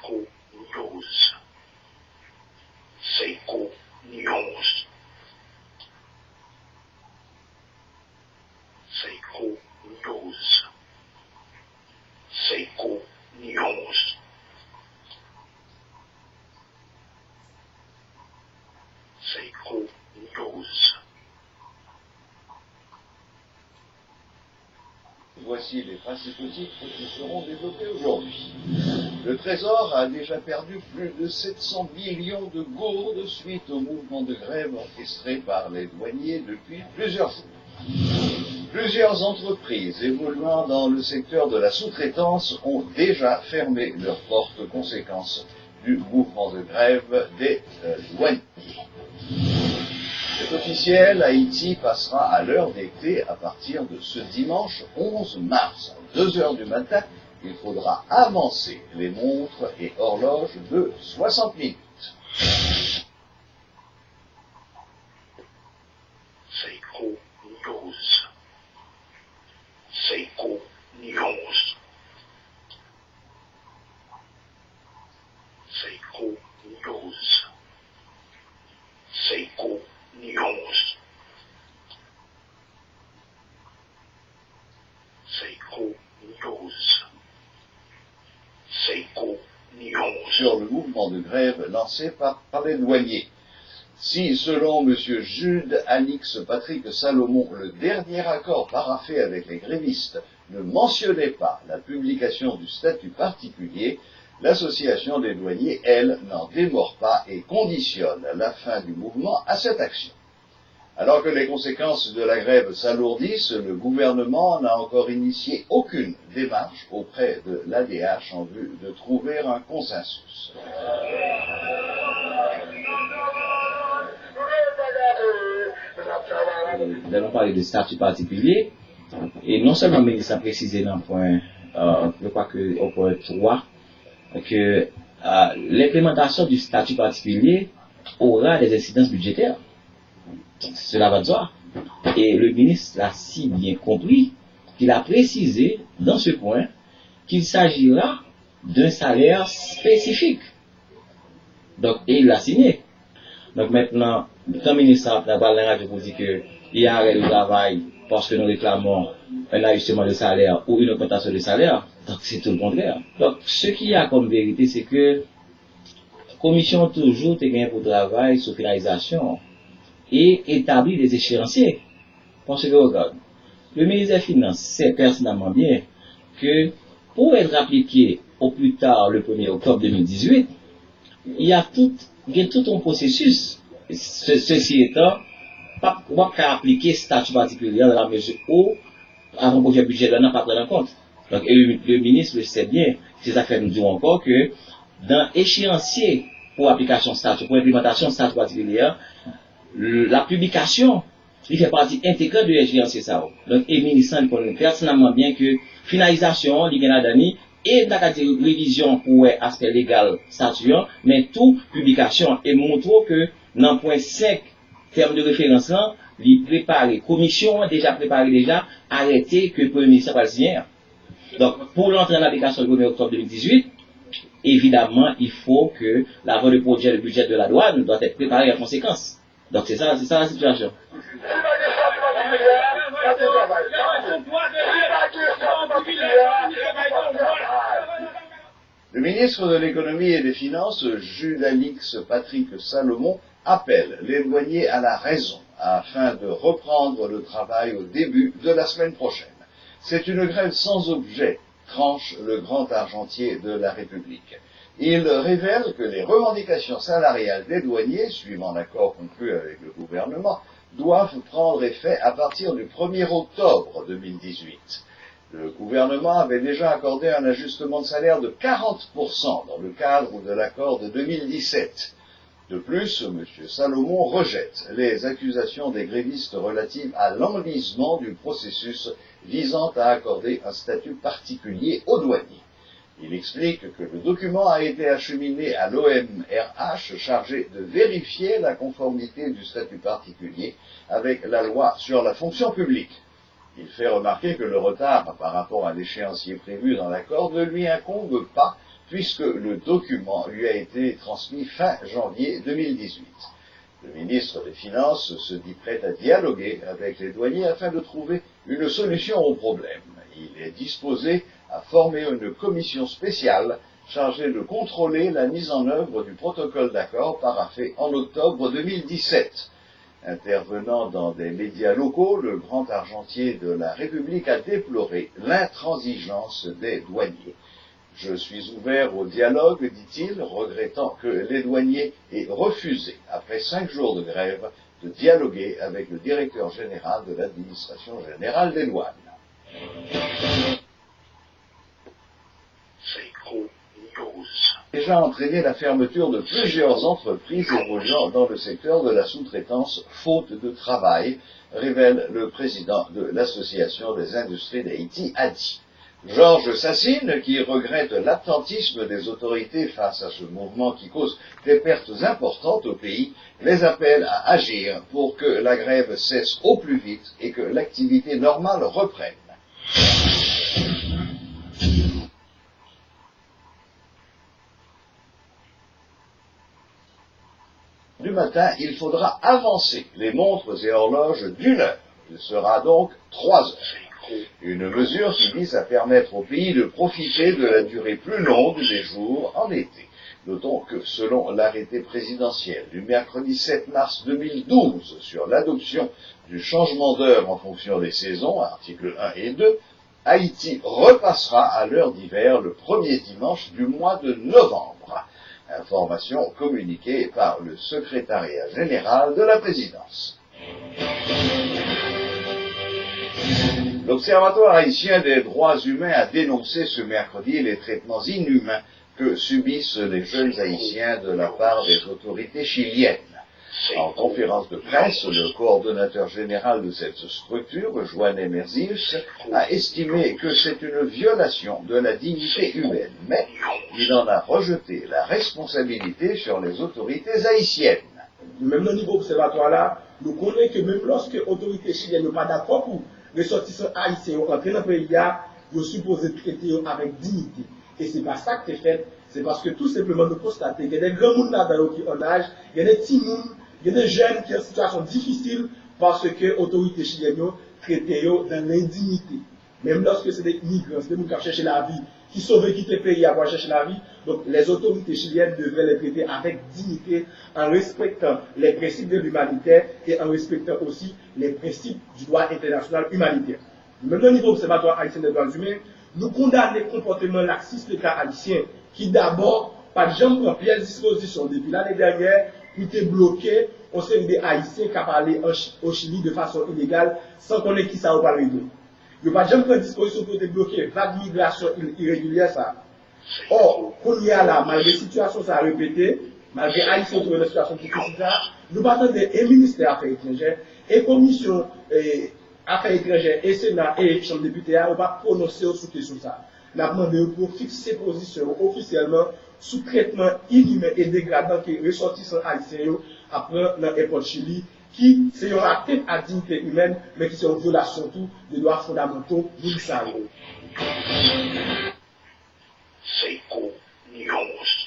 Seiko News. Seiko News. Seiko News. Seiko News. Seiko News. Voici les principaux titres qui seront développés aujourd'hui. Le Trésor a déjà perdu plus de 700 millions de gourdes suite au mouvement de grève orchestré par les douaniers depuis plusieurs jours. Plusieurs entreprises évoluant dans le secteur de la sous-traitance ont déjà fermé leurs portes, conséquence du mouvement de grève des douaniers. C'est officiel, Haïti passera à l'heure d'été à partir de ce dimanche 11 mars. À 2 heures du matin, il faudra avancer les montres et horloges de 60 minutes. Seiko News. Seiko News. Seiko News. Seiko News. Seiko News. Seiko News. Sur le mouvement de grève lancé par les douaniers. Si, selon M. Jude Alix Patrick Salomon, le dernier accord paraphé avec les grévistes ne mentionnait pas la publication du statut particulier, l'association des douaniers, elle, n'en démord pas et conditionne la fin du mouvement à cette action. Alors que les conséquences de la grève s'alourdissent, le gouvernement n'a encore initié aucune démarche auprès de l'ADH en vue de trouver un consensus. Nous allons parler de statut particulier, et non seulement le ministre a précisé dans le point, je crois que au point 3, que l'implémentation du statut particulier aura des incidences budgétaires. Cela va de soi. Et le ministre l'a si bien compris qu'il a précisé dans ce point qu'il s'agira d'un salaire spécifique. Donc, et il l'a signé. Donc maintenant, quand le ministre a parlé dans la radio pour dire qu'il y a arrêt de travail parce que nous réclamons un ajustement de salaire ou une augmentation de salaire, donc c'est tout le contraire. Donc ce qu'il y a comme vérité, c'est que la commission toujours est gagnée pour travail sur finalisation et établir des échéanciers. Parce que regarde, le ministre des Finances sait personnellement bien que pour être appliqué au plus tard le 1er octobre 2018, il y a tout un processus. Ceci étant, pas appliquer statut particulier dans la mesure où, avant projet budget, n'a pas pris en compte. Donc, et le ministre le sait bien. C'est ça que nous disons encore que dans échéancier pour application statut, pour implémentation statut particulier, la publication, il fait partie intégrante de l'échéancier ça. Donc, le ministre connaît personnellement bien que finalisation, il y a d'année, et dans la révision pour aspect légal statut, mais tout publication et montre que dans le point 5, terme de référence là, il prépare, commission déjà préparé déjà, arrêté que le Premier ministre va signer. Donc, pour l'entrée en application le 1er octobre 2018, évidemment, il faut que l'avant de projet, le budget de la douane doit être préparé en conséquence. Donc, c'est ça la situation. Le ministre de l'Économie et des Finances, Jude Alix Patrick Salomon, appelle les douaniers à la raison afin de reprendre le travail au début de la semaine prochaine. C'est une grève sans objet, tranche le grand argentier de la République. Il révèle que les revendications salariales des douaniers, suivant l'accord conclu avec le gouvernement, doivent prendre effet à partir du 1er octobre 2018. Le gouvernement avait déjà accordé un ajustement de salaire de 40% dans le cadre de l'accord de 2017. De plus, M. Salomon rejette les accusations des grévistes relatives à l'enlisement du processus visant à accorder un statut particulier aux douaniers. Il explique que le document a été acheminé à l'OMRH chargé de vérifier la conformité du statut particulier avec la loi sur la fonction publique. Il fait remarquer que le retard par rapport à l'échéancier prévu dans l'accord ne lui incombe pas puisque le document lui a été transmis fin janvier 2018. Le ministre des Finances se dit prêt à dialoguer avec les douaniers afin de trouver une solution au problème. Il est disposé à former une commission spéciale chargée de contrôler la mise en œuvre du protocole d'accord paraphé en octobre 2017. Intervenant dans des médias locaux, le grand argentier de la République a déploré l'intransigeance des douaniers. Je suis ouvert au dialogue, dit-il, regrettant que les douaniers aient refusé, après 5 jours de grève, de dialoguer avec le directeur général de l'administration générale des douanes. Déjà entraîné la fermeture de plusieurs entreprises évoluant dans le secteur de la sous-traitance faute de travail, révèle le président de l'Association des industries d'Haïti, ADI. Georges Sassine, qui regrette l'attentisme des autorités face à ce mouvement qui cause des pertes importantes au pays, les appelle à agir pour que la grève cesse au plus vite et que l'activité normale reprenne. Du matin, il faudra avancer les montres et horloges d'1 heure. Il sera donc 3 heures. Une mesure qui vise à permettre au pays de profiter de la durée plus longue des jours en été. Notons que selon l'arrêté présidentiel du mercredi 7 mars 2012 sur l'adoption du changement d'heure en fonction des saisons, articles 1 et 2, Haïti repassera à l'heure d'hiver le premier dimanche du mois de novembre. Information communiquée par le secrétariat général de la présidence. L'Observatoire haïtien des droits humains a dénoncé ce mercredi les traitements inhumains que subissent les jeunes haïtiens de la part des autorités chiliennes. En conférence de presse, le coordonnateur général de cette structure, Joanne Merzius, a estimé que c'est une violation de la dignité humaine, mais il en a rejeté la responsabilité sur les autorités haïtiennes. Même au niveau observatoire là, nous connaissons que même lorsque les autorités chiliennes ne sont pas d'accord pour les ressortissants haïtiens entrer dans le pays, ils sont supposés traiter avec dignité. Et ce n'est pas ça que c'est fait, c'est parce que tout simplement nous constatons qu'il y a des grands gens qui ont en âge, il y a des petits gens, il y a des jeunes qui sont en situation difficile parce que les autorités chiliennes traitent dans l'indignité. Même lorsque c'est des migrants, c'est des gens qui cherchent la vie, qui sauvent quitter le pays pour chercher la vie, donc les autorités chiliennes devraient les traiter avec dignité en respectant les principes de l'humanitaire et en respectant aussi les principes du droit international humanitaire. Même au niveau observatoire haïtien des droits humains, nous condamnons les comportements laxistes des haïtiens qui d'abord, par exemple, prennent plusieurs dispositions depuis l'année dernière pour te bloquer au sein des haïtiens qui parlent au Chili de façon illégale sans connaître qui ça va parler d'eux. Il n'y a pas de disposition pour te bloquer vague migration irrégulière ça. Or, qu'on y a là, malgré la situation ça a répété, malgré Haïti trouvé une situation difficile, nous partons des ministères Affaires étrangères et commission Affaires étrangères et Sénat et Chambre des députés, on va prononcer sur cette question ça. Nous avons demandé pour fixer position officiellement sous traitement inhumain et dégradant qui ressortissent haïtiens après dans l'aéroport Chili, qui c'est une atteinte à la dignité humaine, mais qui c'est une violation tout des droits fondamentaux, vous le savez. Seiko News.